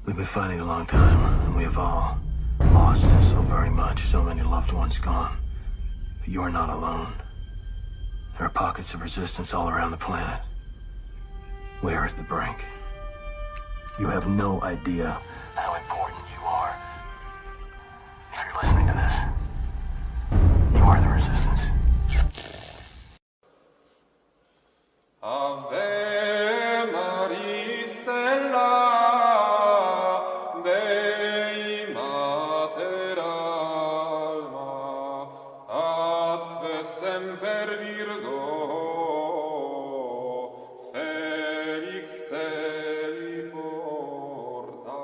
We've been fighting a long time, and we have all lost so very much, so many loved ones gone. But you are not alone. There are pockets of resistance all around the planet. We are at the brink. You have no idea how important you are. If you're listening to this, you are the resistance. Ave Maria Stella Dei Mater Alma ad semper Virgo Felix Teli porta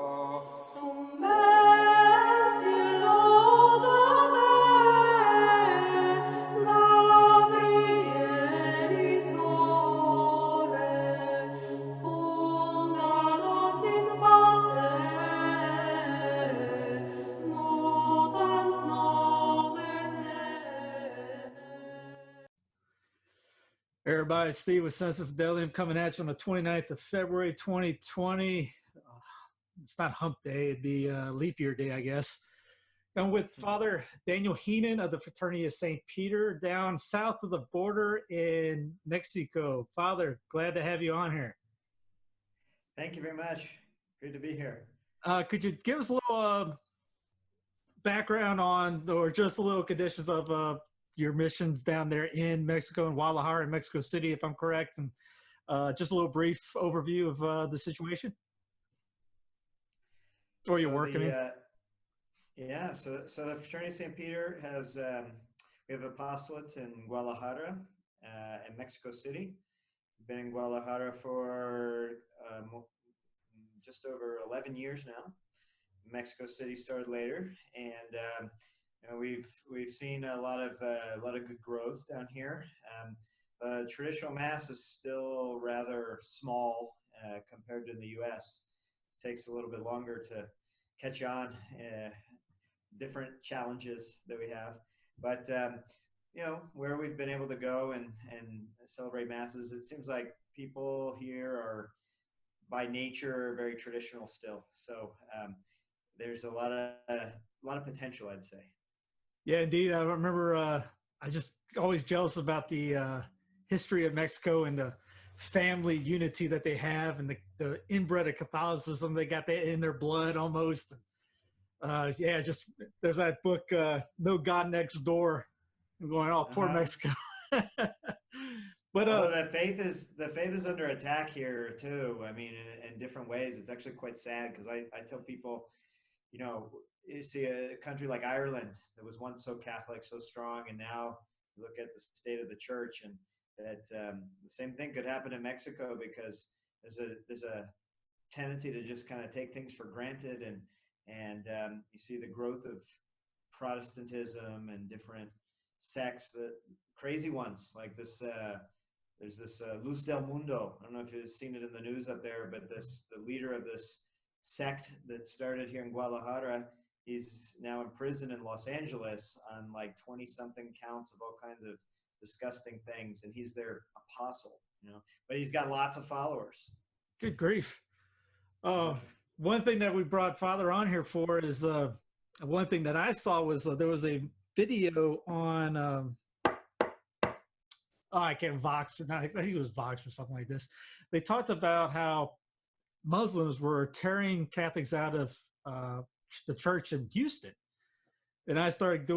Everybody, Steve with Sense of Fidelity. I'm coming at you on the 29th of February, 2020. It's not hump day. It'd be leap year day, I guess. I'm with Father Daniel Heenan of the Fraternity of St. Peter down south of the border in Mexico. Father, glad to have you on here. Thank you very much. Good to be here. Could you give us a little background on, or just a little conditions of your missions down there in Mexico, in Guadalajara and Mexico City, if I'm correct, and just a little brief overview of the situation? Or you're working in? Yeah, so the Fraternity of St. Peter has, we have apostolates in Guadalajara and Mexico City. Been in Guadalajara for just over 11 years now. Mexico City started later, and we've seen a lot of good growth down here. Traditional Mass is still rather small compared to the U.S. It takes a little bit longer to catch on. Different challenges that we have, but where we've been able to go and celebrate Masses, it seems like people here are by nature very traditional still. So there's a lot of potential, I'd say. Yeah, indeed. I remember I just always jealous about the history of Mexico and the family unity that they have, and the inbred of Catholicism. They got that in their blood almost. Just there's that book, No God Next Door. I'm going, oh, poor Mexico. But the faith is under attack here too. I mean, in different ways. It's actually quite sad, because I tell people, you see a country like Ireland that was once so Catholic, so strong, and now you look at the state of the church, and that the same thing could happen in Mexico, because there's a tendency to just kind of take things for granted, and you see the growth of Protestantism and different sects, that crazy ones like this. There's this Luz del Mundo. I don't know if you've seen it in the news up there, but the leader of this sect that started here in Guadalajara, he's now in prison in Los Angeles on like 20-something counts of all kinds of disgusting things, and he's their apostle, but he's got lots of followers. Good grief. One thing that we brought Father on here for is one thing that I saw was there was a video on I can't Vox or not. I think it was Vox or something like this. They talked about how Muslims were tearing Catholics out of the church in Houston, and I started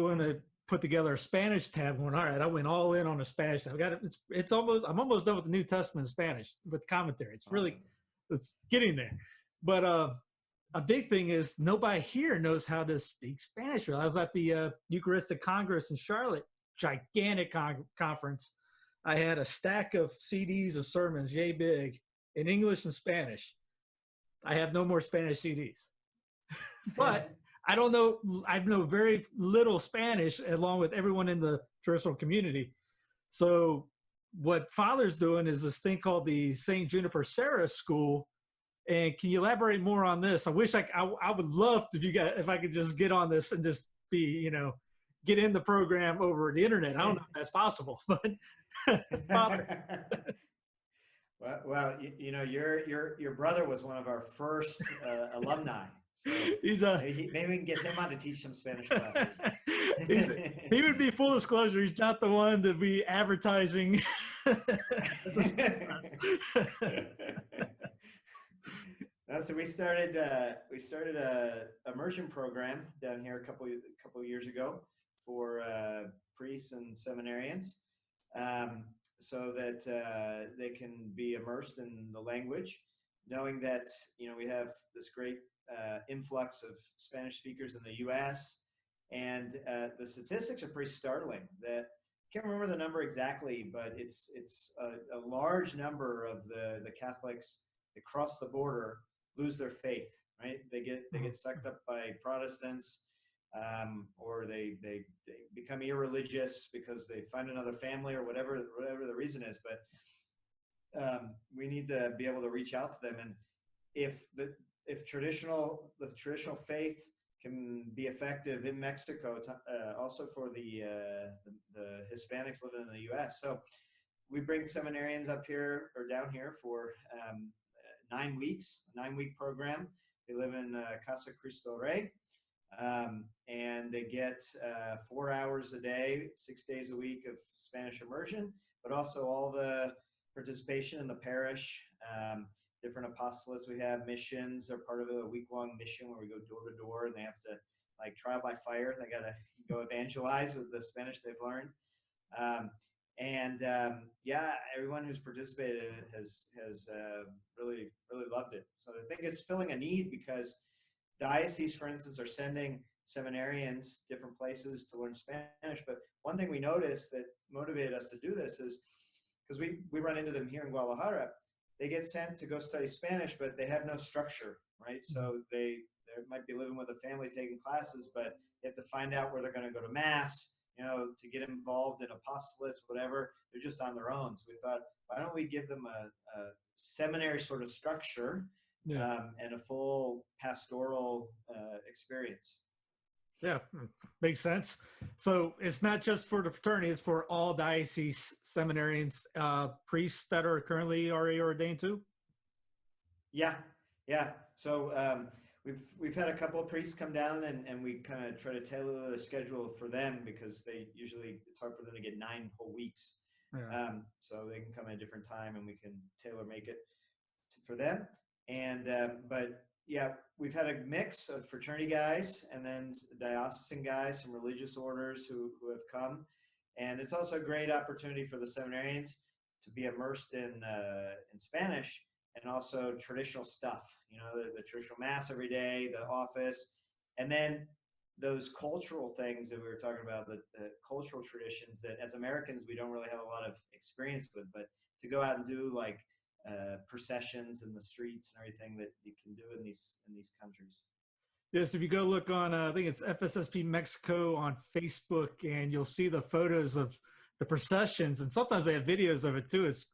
put together a Spanish tab. Going, all right, I went all in on the Spanish tab. I'm almost done with the New Testament in Spanish with commentary. It's really it's getting there. But a big thing is nobody here knows how to speak Spanish. I was at the Eucharistic Congress in Charlotte, gigantic conference. I had a stack of CDs of sermons, yay big, in English and Spanish. I have no more Spanish CDs. But I don't know. I know very little Spanish, along with everyone in the traditional community. So what Father's doing is this thing called the St. Juniper Serra School. And can you elaborate more on this? I wish I would love to, if I could just get on this and just be, get in the program over the internet. I don't know if that's possible, but Father. Well, you know, your brother was one of our first alumni, so He's a maybe we can get him on to teach some Spanish classes. he would be full disclosure. He's not the one to be advertising. So we started a immersion program down here a couple of years ago for priests and seminarians, so that they can be immersed in the language, knowing that, you know, we have this great influx of Spanish speakers in the U.S. and the statistics are pretty startling. That I can't remember the number exactly, but it's a large number of the Catholics that cross the border lose their faith. Right? They get sucked up by Protestants, or they become irreligious because they find another family or whatever the reason is. But we need to be able to reach out to them, and if the traditional faith can be effective in Mexico, also for the Hispanics living in the U.S. So we bring seminarians up here or down here for 9 weeks, a 9-week program. They live in Casa Cristo Rey, and they get 4 hours a day, 6 days a week of Spanish immersion, but also all the participation in the parish, different apostolates we have, missions. They're part of a week-long mission where we go door to door, and they have to, like, trial by fire. They got to go evangelize with the Spanish they've learned. Yeah, everyone who's participated has really loved it. So I think it's filling a need, because dioceses, for instance, are sending seminarians different places to learn Spanish. But one thing we noticed that motivated us to do this is because we run into them here in Guadalajara. They get sent to go study Spanish, but they have no structure, right? So they might be living with a family taking classes, but they have to find out where they're going to go to Mass, you know, to get involved in apostolates, whatever. They're just on their own. So we thought, why don't we give them a seminary sort of structure, and a full pastoral experience. Yeah, makes sense. So it's not just for the fraternity; it's for all diocese seminarians, priests that are currently already ordained too. Yeah. So we've had a couple of priests come down, and we kind of try to tailor the schedule for them, because it's hard for them to get 9 whole weeks. Yeah. So they can come at a different time, and we can tailor make it for them. And but yeah, we've had a mix of fraternity guys and then diocesan guys, some religious orders who have come, and it's also a great opportunity for the seminarians to be immersed in Spanish, and also traditional stuff. You know, the traditional Mass every day, the office, and then those cultural things that we were talking about, the cultural traditions that as Americans we don't really have a lot of experience with, but to go out and do, like, processions in the streets and everything that you can do in these countries. Yes, if you go look on, I think it's FSSP Mexico on Facebook, and you'll see the photos of the processions, and sometimes they have videos of it too. It's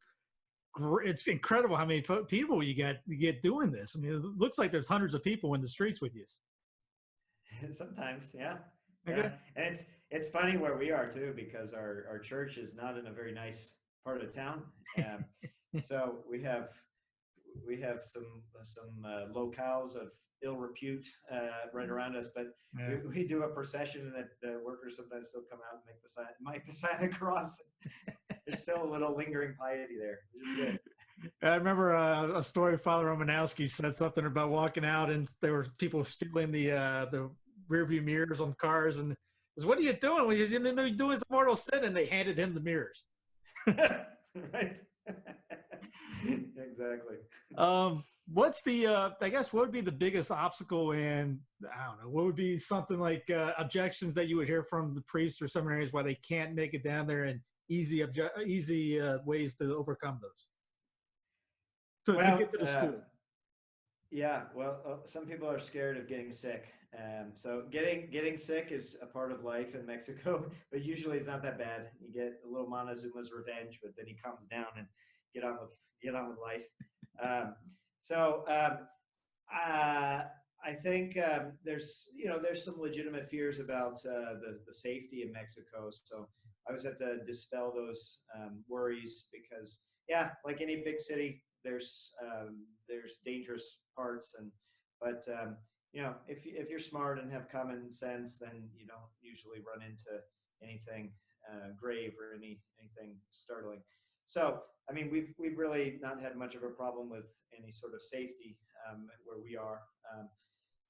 incredible how many people you get doing this. I mean, it looks like there's hundreds of people in the streets with you. Sometimes, yeah. Okay. Yeah. And it's funny where we are too, because our church is not in a very nice part of the town. So we have some locales of ill repute right around us, but we do a procession, and the workers sometimes still come out and make the sign of the cross. There's still a little lingering piety there, which is good. I remember a story. Father Romanowski said something about walking out, and there were people stealing the rearview mirrors on cars, and he says, "What are you doing?" Well, you didn't know you're doing some mortal sin, and they handed him the mirrors. Right. Exactly. What's I guess what would be the biggest obstacle, and I don't know, what would be something like objections that you would hear from the priests or seminaries why they can't make it down there, and easy ways to overcome those to get to the school? Yeah, well, some people are scared of getting sick. So getting sick is a part of life in Mexico, but usually it's not that bad. You get a little Montezuma's revenge, but then he calms down and get on with life. I think there's some legitimate fears about the safety in Mexico. So I always have to dispel those worries, because yeah, like any big city, there's dangerous parts, but if you're smart and have common sense, then you don't usually run into anything grave or anything startling. So, I mean, we've really not had much of a problem with any sort of safety where we are,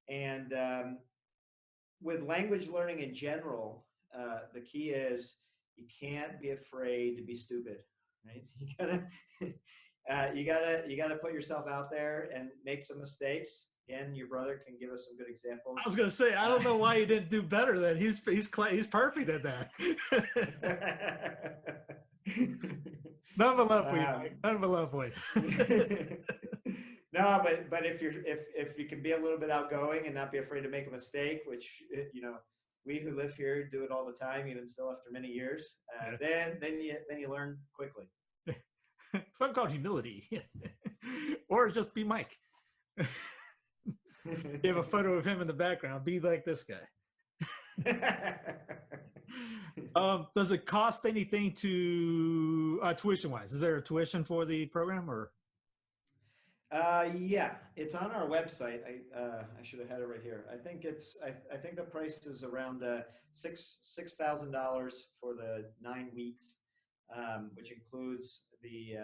and with language learning in general, the key is you can't be afraid to be stupid, right? You gotta put yourself out there and make some mistakes. Again, your brother can give us some good examples. I was going to say, I don't know why he didn't do better than he's perfect at that. None but love for you, Mike. None but love for you. No, but if you can be a little bit outgoing and not be afraid to make a mistake, which we who live here do it all the time, even still after many years, then you learn quickly. Some call it humility, or just be Mike. You have a photo of him in the background. Be like this guy. Does it cost anything to tuition-wise? Is there a tuition for the program, or? Yeah, it's on our website. I should have had it right here. I think I think the price is around $6,000 for the 9 weeks, which includes the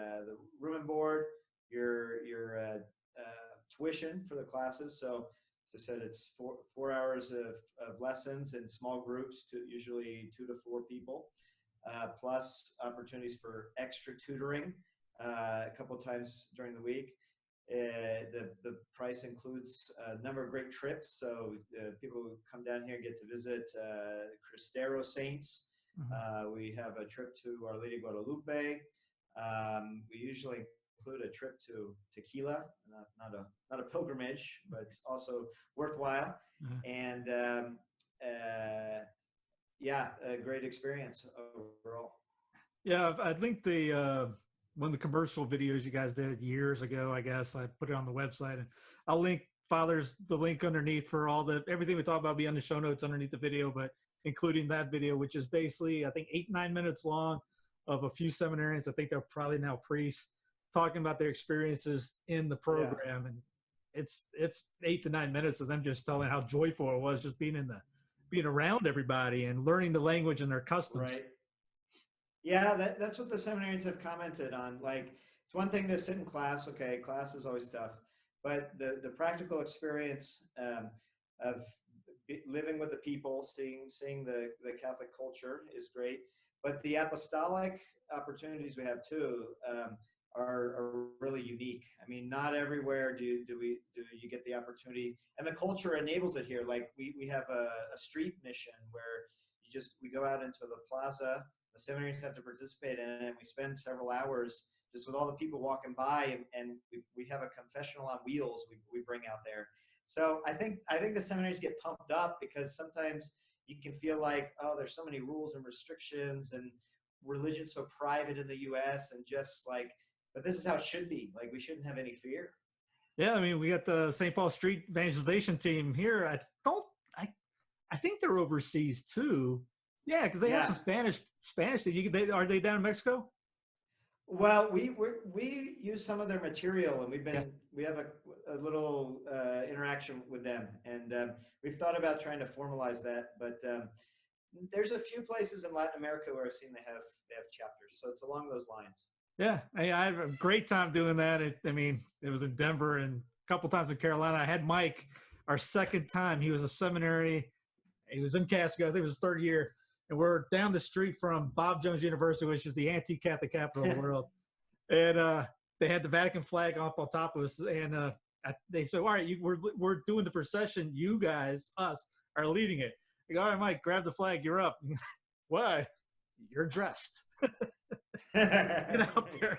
room and board, your tuition for the classes. So, as I said, it's 4 hours of lessons in small groups, to usually 2 to 4 people, plus opportunities for extra tutoring a couple of times during the week. The price includes a number of great trips. So people who come down here get to visit Cristero Saints. Mm-hmm. We have a trip to Our Lady of Guadalupe. We usually include a trip to Tequila, not a pilgrimage, but it's also worthwhile. Mm-hmm. And a great experience overall. Yeah, I think one of the commercial videos you guys did years ago, I guess I put it on the website, and I'll link the link underneath for everything we talk about. Be on the show notes underneath the video, but including that video, which is basically, I think, 8-9 minutes long, of a few seminarians. I think they're probably now priests, talking about their experiences in the program. Yeah. And it's 8 to 9 minutes of them just telling how joyful it was just being around everybody and learning the language and their customs. Right. Yeah, that's what the seminarians have commented on. Like, it's one thing to sit in class. Okay, class is always tough, but the practical experience of living with the people, seeing the Catholic culture is great. But the apostolic opportunities we have too are really unique. I mean, not everywhere do you get the opportunity, and the culture enables it here. Like we have a street mission where we go out into the plaza. The seminarians have to participate in it, and we spend several hours just with all the people walking by, and we have a confessional on wheels we bring out there. So I think the seminaries get pumped up because sometimes you can feel like, oh, there's so many rules and restrictions, and religion's so private in the U.S. and just like, but this is how it should be. Like, we shouldn't have any fear. Yeah, I mean, we got the St. Paul Street Evangelization team here. I think they're overseas too. Yeah, because they have some Spanish. Are they down in Mexico? Well, we use some of their material, and we have a little interaction with them, and we've thought about trying to formalize that. But there's a few places in Latin America where I've seen they have chapters, so it's along those lines. Yeah, I had a great time doing that. It was in Denver and a couple times in Carolina. I had Mike our second time. He was a seminary. He was in Casco. I think it was his third year. And we're down the street from Bob Jones University, which is the anti-Catholic capital of the world. And they had the Vatican flag up on top of us. And they said, all right, we're doing the procession. You guys, us, are leading it. I go, all right, Mike, grab the flag. You're up. Why? You're dressed. Get out there.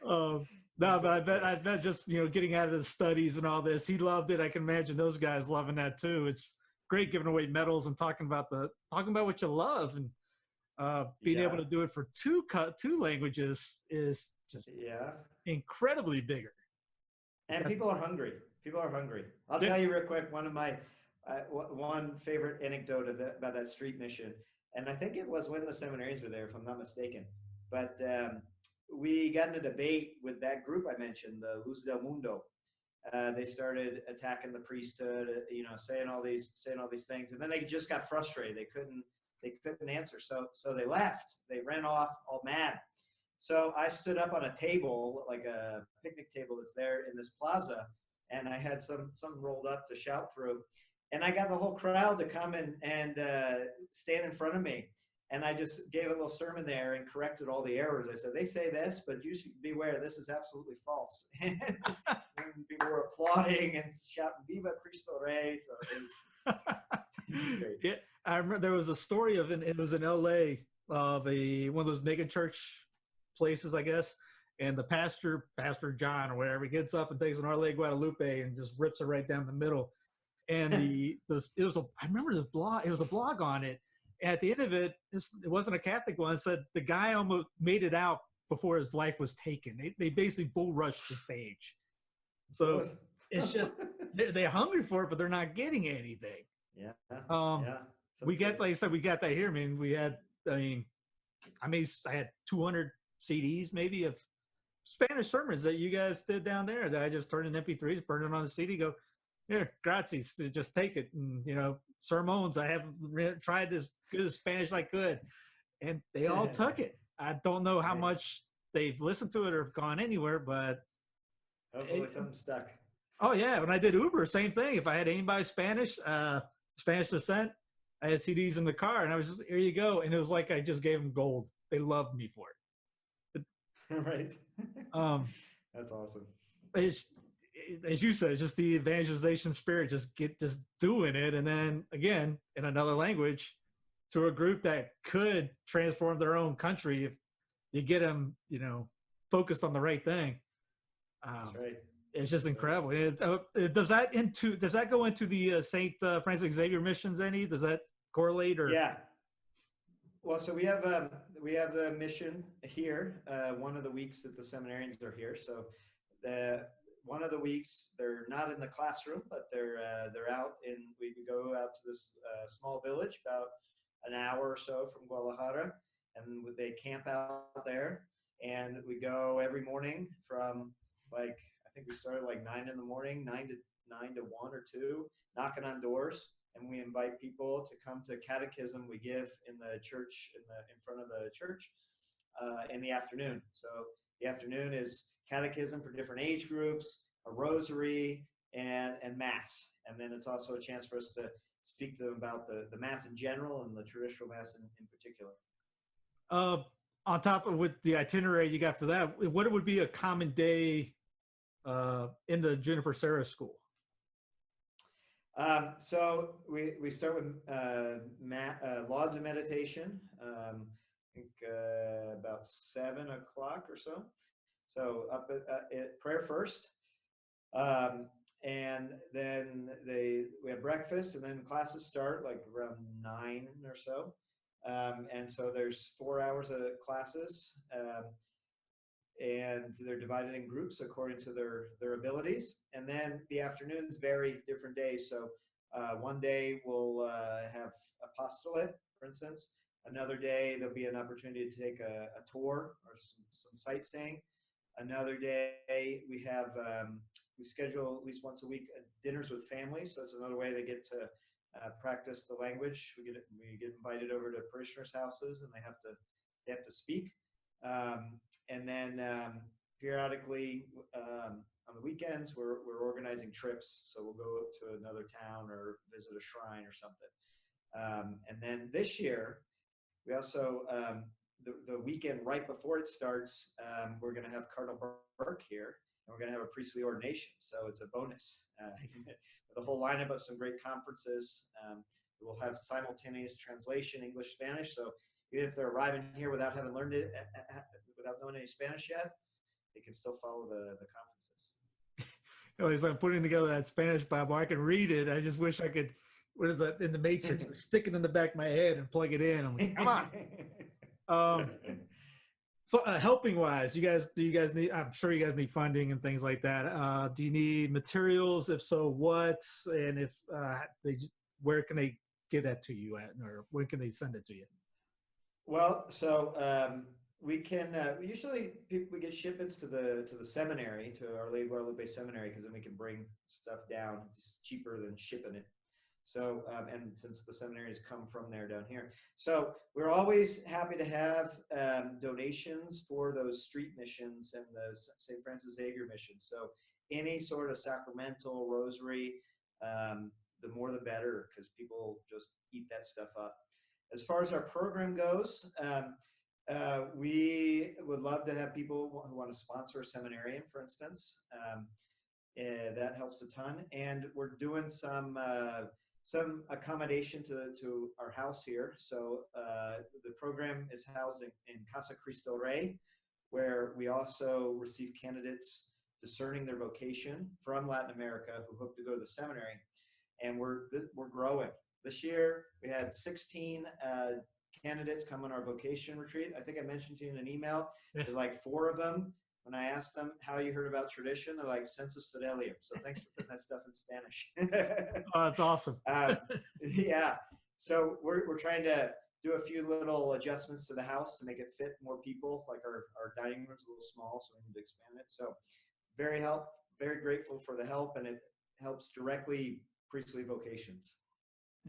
No, but I bet just, getting out of the studies and all this, he loved it. I can imagine those guys loving that too. It's great giving away medals and talking about what you love, and being able to do it for two languages is just incredibly bigger. And people are hungry. I'll tell you real quick, one of my one favorite anecdote about that street mission, and I think it was when the seminarians were there, if I'm not mistaken. But we got in a debate with that group I mentioned, the Luz del Mundo. They started attacking the priesthood, saying all these things, and then they just got frustrated. They couldn't answer, so they left. They ran off all mad. So I stood up on a table, like a picnic table that's there in this plaza, and I had some rolled up to shout through, and I got the whole crowd to come and stand in front of me. And I just gave a little sermon there and corrected all the errors. I said, they say this, but you should beware, this is absolutely false. And people were applauding and shouting, Viva Cristo Rey. So it was great. Yeah, I remember there was a story it was in LA of one of those mega church places, I guess. And the Pastor John or whatever, he gets up and takes an Our Lady Guadalupe and just rips it right down the middle. And I remember this blog, it was a blog on it. At the end of it, it wasn't a Catholic one. It said the guy almost made it out before his life was taken. They basically bull rushed the stage. So it's just they're hungry for it, but they're not getting anything. Yeah. We get, like I said, we got that here. I had 200 CDs maybe of Spanish sermons that you guys did down there that I just turned in MP3s, burned it on the CD, go, here, gracias, just take it. And, sermons, I haven't tried as good as Spanish I could. And they all took it. I don't know how much they've listened to it or gone anywhere, but hopefully something stuck. Oh, yeah. When I did Uber, same thing. If I had anybody Spanish descent, I had CDs in the car, and I was just, here you go. And it was like I just gave them gold. They loved me for it. Right. That's awesome. As you said, just the evangelization spirit, just doing it. And then again, in another language to a group that could transform their own country if you get them, focused on the right thing. That's right. It's just incredible. Does that go into the St. Francis Xavier missions any? Does that correlate or? Yeah. Well, so we have the mission here. One of the weeks that the seminarians are here. So one of the weeks they're not in the classroom, but they're out we go out to this small village about an hour or so from Guadalajara, and they camp out there, and we go every morning from I think we started 9 in the morning, 9 to 1 or 2, knocking on doors, and we invite people to come to catechism we give in the church in front of the church in the afternoon. So the afternoon is catechism for different age groups, a rosary, and mass. And then it's also a chance for us to speak to them about the mass in general and the traditional mass in particular. On top of with the itinerary you got for that, what would be a common day in the Juniper Serra school? So we start with lauds and meditation, I think about 7 o'clock or so. So up at prayer first, and then we have breakfast, and then classes start around 9 or so. And so there's 4 hours of classes, and they're divided in groups according to their abilities. And then the afternoons vary different days. So one day we'll have Apostolate, for instance. Another day there'll be an opportunity to take a tour or some sightseeing. Another day we have we schedule at least once a week dinners with families. So that's another way they get to practice the language. We get invited over to parishioners' houses, and they have to speak. And then periodically on the weekends we're organizing trips. So we'll go to another town or visit a shrine or something. And then this year we also the weekend right before it starts, we're going to have Cardinal Burke here, and we're going to have a priestly ordination. So it's a bonus with a whole lineup of some great conferences. We'll have simultaneous translation, English, Spanish. So even if they're arriving here without having learned it, without knowing any Spanish yet, they can still follow the conferences. As I'm putting together that Spanish Bible, I can read it. I just wish I could. What is that in the Matrix? Stick it in the back of my head and plug it in. I'm like, come on. Helping wise, do you guys need? I'm sure you guys need funding and things like that. Do you need materials? If so, what? And if where can they get that to you at, or when can they send it to you? Well, so we can usually we get shipments to the seminary, to Our Lady of Guadalupe Seminary, because then we can bring stuff down. It's cheaper than shipping it. So and since the seminaries come from there down here, so we're always happy to have donations for those street missions and the St. Francis Xavier mission. So any sort of sacramental, rosary, the more the better, because people just eat that stuff up. As far as our program goes, we would love to have people who want to sponsor a seminarian, for instance. That helps a ton. And we're doing some accommodation to our house here. So the program is housed in Casa Cristo Rey, where we also receive candidates discerning their vocation from Latin America who hope to go to the seminary. And we're growing. This year, we had 16 candidates come on our vocation retreat. I think I mentioned to you in an email, like 4 of them, when I asked them how you heard about tradition, they're like, Sensus Fidelium. So thanks for putting that stuff in Spanish. Oh, that's awesome. Yeah. So we're trying to do a few little adjustments to the house to make it fit more people. Like our dining room's a little small, so we need to expand it. So very grateful for the help, and it helps directly priestly vocations.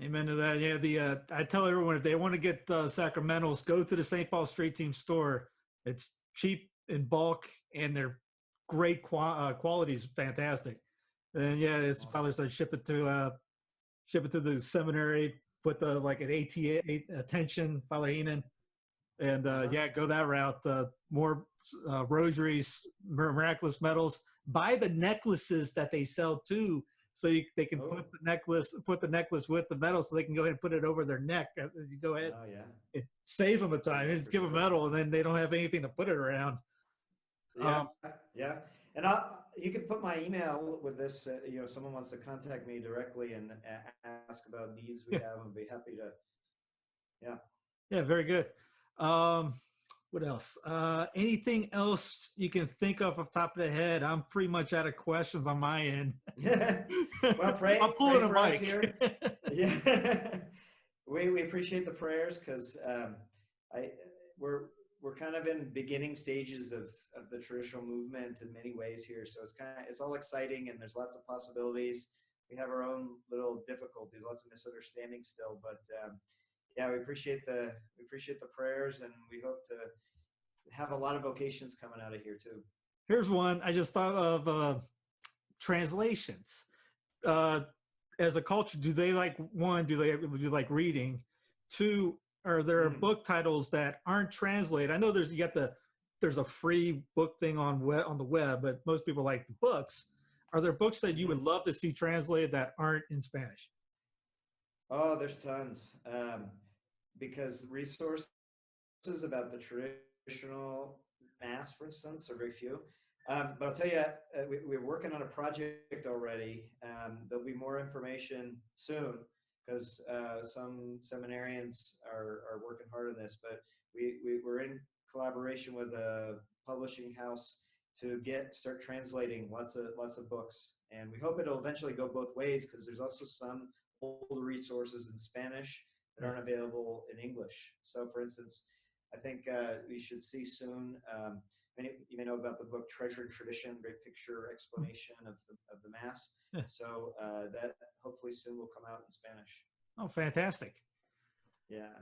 Amen to that. Yeah, I tell everyone, if they want to get sacramentals, go to the St. Paul Street Team store. It's cheap in bulk, and they're great quality is fantastic. And yeah, as Father said, ship it to the seminary. Put the an ATA attention, Father Heenan, and go that route. More rosaries, miraculous medals. Buy the necklaces that they sell too. So they can put the necklace with the medal, so they can go ahead and put it over their neck. You go ahead, save them a time. Just give them a medal, and then they don't have anything to put it around. Yeah. And you can put my email with this. Someone wants to contact me directly and ask about needs we have, and be happy to. Yeah. Yeah, very good. What else? Anything else you can think of off the top of the head? I'm pretty much out of questions on my end. Well, pray for us here. Yeah, we appreciate the prayers, because we're kind of in beginning stages of the traditional movement in many ways here. So it's all exciting, and there's lots of possibilities. We have our own little difficulties, lots of misunderstandings still, but we appreciate the prayers, and we hope to have a lot of vocations coming out of here too. Here's one I just thought of: translations. As a culture, do they like reading? 2, are there book titles that aren't translated? I know there's a free book thing on the web, but most people like the books. Are there books that you would love to see translated that aren't in Spanish? Oh, there's tons. Because resources about the traditional Mass, for instance, are very few. But I'll tell you, we're working on a project already. There'll be more information soon, because some seminarians are working hard on this. But we're in collaboration with a publishing house to start translating lots of books, and we hope it'll eventually go both ways, because there's also some older resources in Spanish that aren't available in English. So, for instance, I think we should see soon. You may know about the book Treasure and Tradition, great picture explanation of the Mass. Yeah. So that hopefully soon will come out in Spanish. Oh, fantastic! Yeah.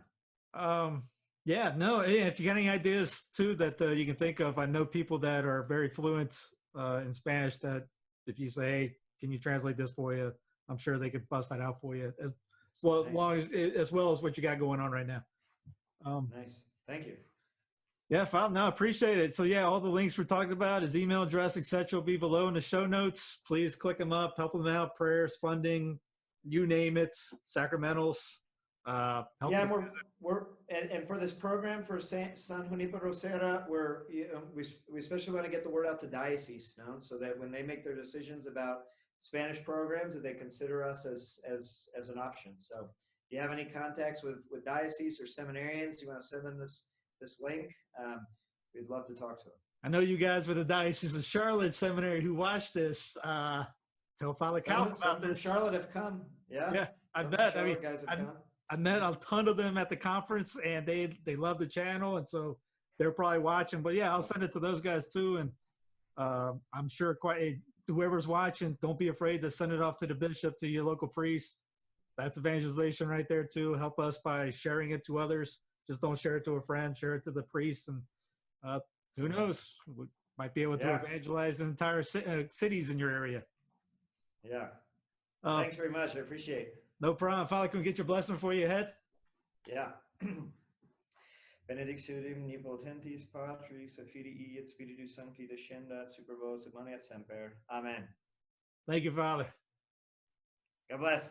If you got any ideas too that you can think of, I know people that are very fluent in Spanish. That if you say, "Hey, can you translate this for you?" I'm sure they could bust that out for you as well as what you got going on right now. Nice. Thank you. Yeah, Father, no, appreciate it. So all the links we're talking about, his email address, etc., will be below in the show notes. Please click them up, help them out, prayers, funding, you name it, sacramentals. And for this program for San Junipero Serra, we especially want to get the word out to dioceses, so that when they make their decisions about Spanish programs, that they consider us as an option. So if you have any contacts with dioceses or seminarians, you want to send them this link, we'd love to talk to them. I know you guys with the Diocese of Charlotte Seminary who watch this. Tell Father Calvin about this. Charlotte have come. Yeah, I bet. I met a ton of them at the conference, and they love the channel, and so they're probably watching. But yeah, I'll send it to those guys too. And I'm sure whoever's watching, don't be afraid to send it off to the bishop, to your local priest. That's evangelization right there too. Help us by sharing it to others. Just don't share it to a friend, share it to the priest. And who knows, we might be able to evangelize entire cities in your area. Yeah. Thanks very much. I appreciate it. No problem. Father, can we get your blessing before you head? Yeah. Benedictionem nipotentis Patris et Filii et Spiritus Sancti descendat super vos et manet semper. Amen. Thank you, Father. God bless.